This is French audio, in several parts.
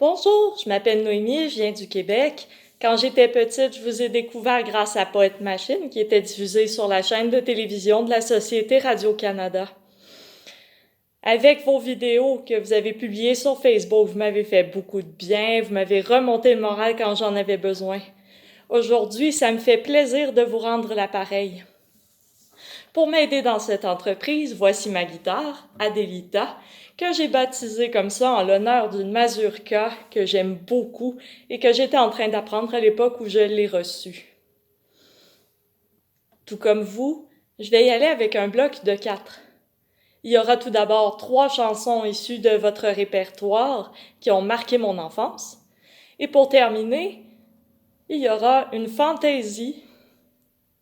Bonjour, je m'appelle Noémie, je viens du Québec. Quand j'étais petite, je vous ai découvert grâce à Poète Machine, qui était diffusée sur la chaîne de télévision de la Société Radio-Canada. Avec vos vidéos que vous avez publiées sur Facebook, vous m'avez fait beaucoup de bien, vous m'avez remonté le moral quand j'en avais besoin. Aujourd'hui, ça me fait plaisir de vous rendre l'appareil. Pour m'aider dans cette entreprise, voici ma guitare, Adelita, que j'ai baptisée comme ça en l'honneur d'une mazurka que j'aime beaucoup et que j'étais en train d'apprendre à l'époque où je l'ai reçue. Tout comme vous, je vais y aller avec un bloc de 4. Il y aura tout d'abord 3 chansons issues de votre répertoire qui ont marqué mon enfance. Et pour terminer, il y aura une fantaisie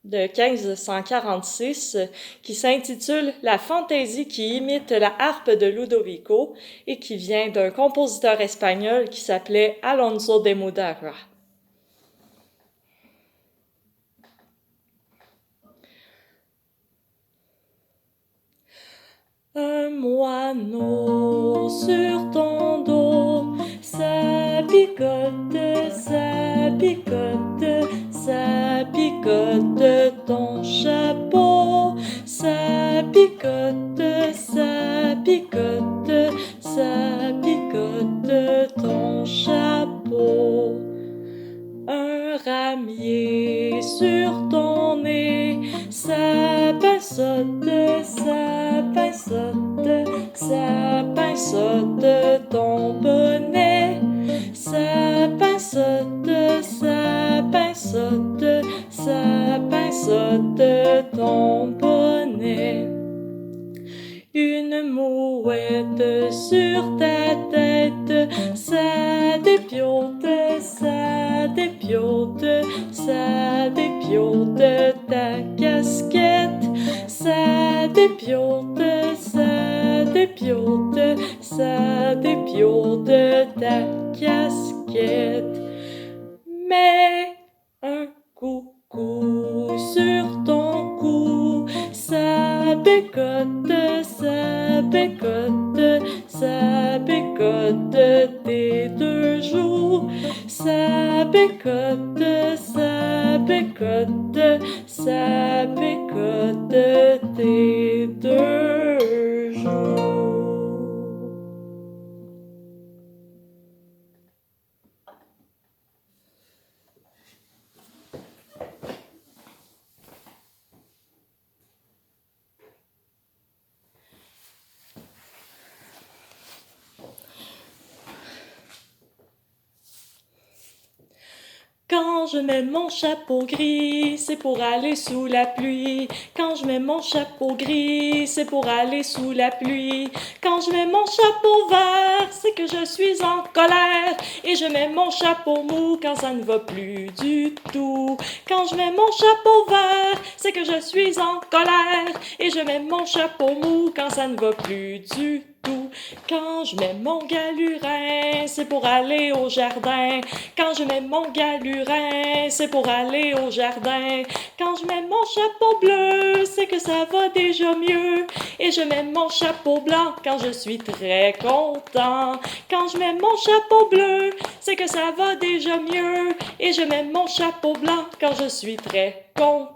de 1546 qui s'intitule « La fantaisie qui imite la harpe de Ludovico » et qui vient d'un compositeur espagnol qui s'appelait Alonso de Mudarra. Un moineau sur ton dos, ça picote, ça picote, ça picote ton chapeau, ça picote, ça picote, ça picote ton chapeau. Un ramier sur ton nez, ça pinçote, ça pinçote, ça pinçote ton bonnet, ça pinçote, ça pinçote, ça pinçote ton bonnet. Une mouette sur ta tête, ça dépiote, ça dépiote, ça dépiote ta casquette, ça dépiote, ça dépiote, ça dépiote ta casquette. Mais un coucou sur ton cou, ça bécote, ça bécote, ça bécote tes deux joues, ça bécote, ça bécote, ça bécote tes deux joues. Quand je mets mon chapeau gris, c'est pour aller sous la pluie. Quand je mets mon chapeau gris, c'est pour aller sous la pluie. Quand je mets mon chapeau vert, c'est que je suis en colère. Et je mets mon chapeau mou quand ça ne va plus du tout. Quand je mets mon chapeau vert, c'est que je suis en colère. Et je mets mon chapeau mou quand ça ne va plus du tout. Quand je mets mon galurin, c'est pour aller au jardin. Quand je mets mon galurin, c'est pour aller au jardin. Quand je mets mon chapeau bleu, c'est que ça va déjà mieux. Et je mets mon chapeau blanc quand je suis très content. Quand je mets mon chapeau bleu, c'est que ça va déjà mieux. Et je mets mon chapeau blanc quand je suis très content.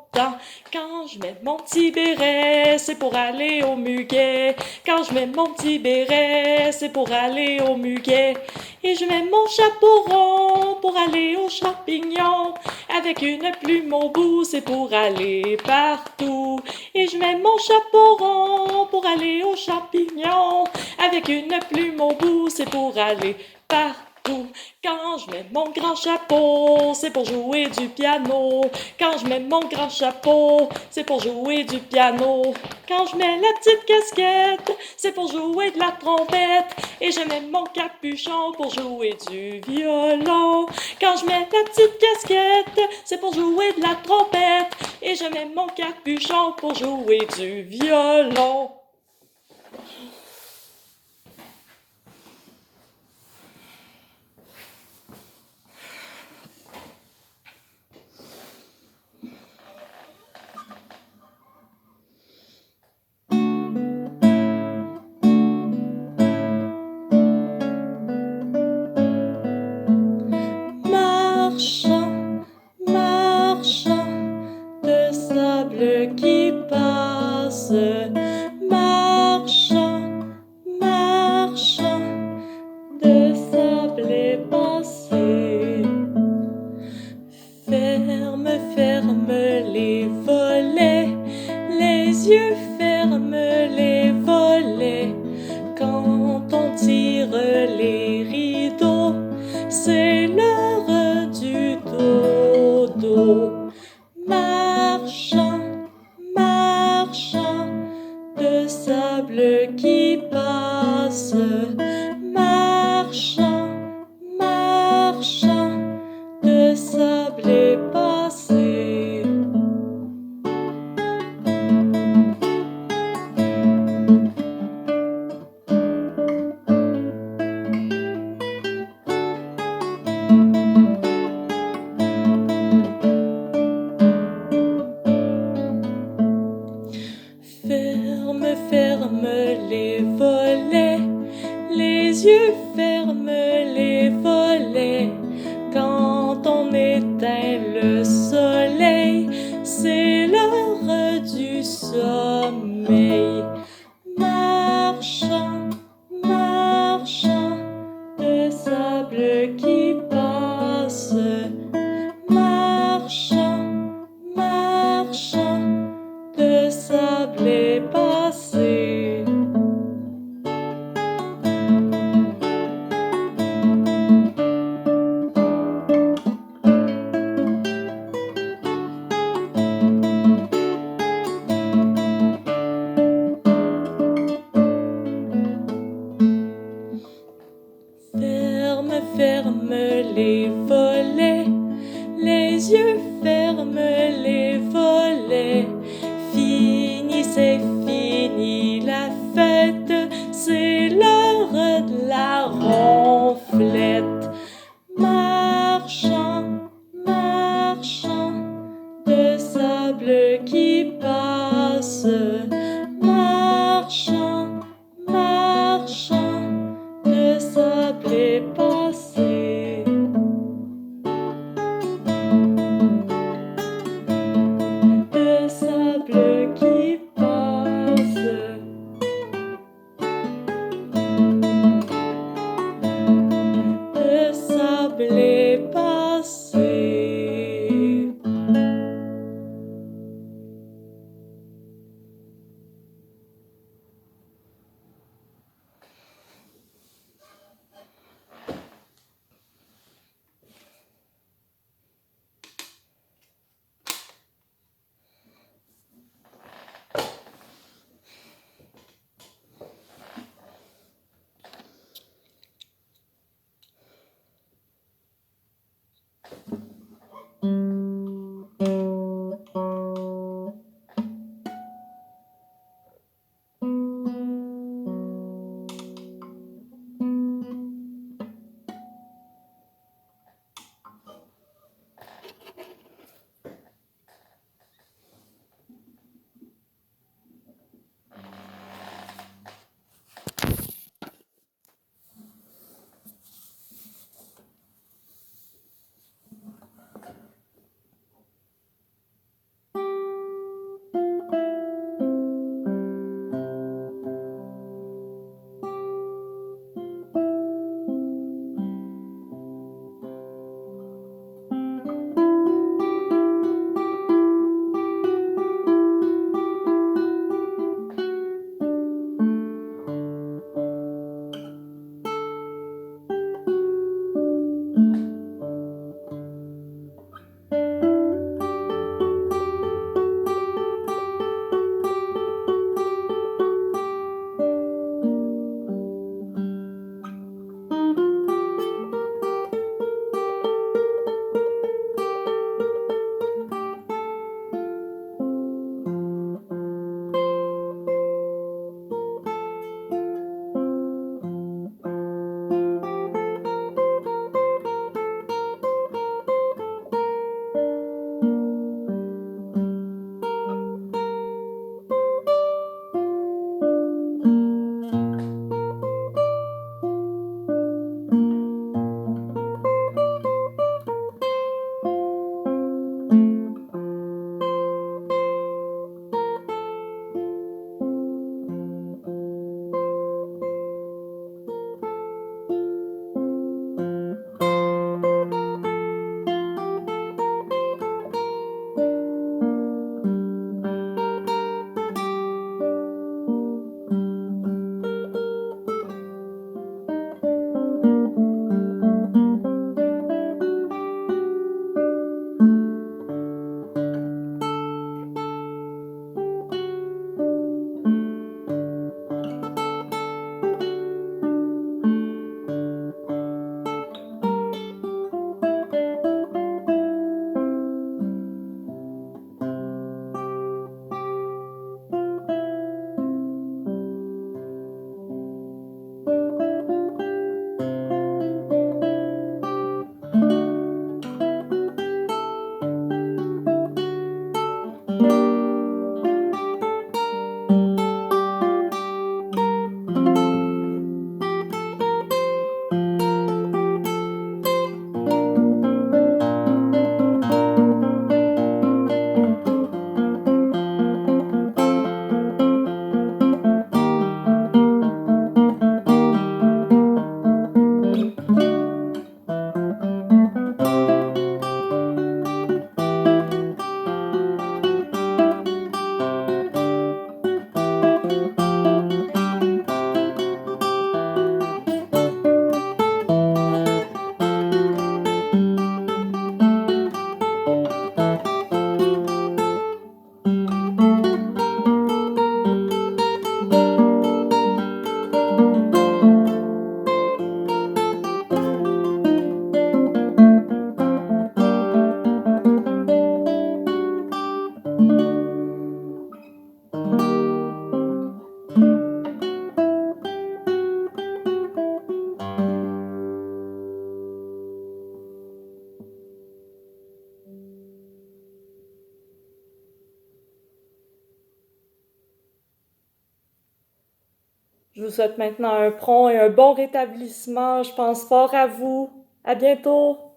Quand je mets mon petit béret, c'est pour aller au muguet. Quand je mets mon petit béret, c'est pour aller au muguet. Et je mets mon chapeau rond pour aller aux champignons. Avec une plume au bout, c'est pour aller partout. Et je mets mon chapeau rond pour aller aux champignons. Avec une plume au bout, c'est pour aller partout. Quand je mets mon grand chapeau, c'est pour jouer du piano. Quand je mets mon grand chapeau, c'est pour jouer du piano. Quand je mets la petite casquette, c'est pour jouer de la trompette. Et je mets mon capuchon pour jouer du violon. Quand je mets la petite casquette, c'est pour jouer de la trompette. Et je mets mon capuchon pour jouer du violon. Marchant, marchant, de sable passé. Ferme, ferme les volets, les yeux ferme les volets. Quand on éteint le soleil, c'est l'heure du sommeil. Marchant, marchant, de sable qui passe. Marchant, marchant, de sable passé. Ferme, ferme les volets, les yeux ferme les volets. Fini, c'est fini la fête, c'est l'heure de la ronflette. Marchant, marchant, de sable qui passe. Marchant, marchant, de sable passé. De sable qui passe. De sable passé. Je vous souhaite maintenant un prompt et un bon rétablissement. Je pense fort à vous. À bientôt!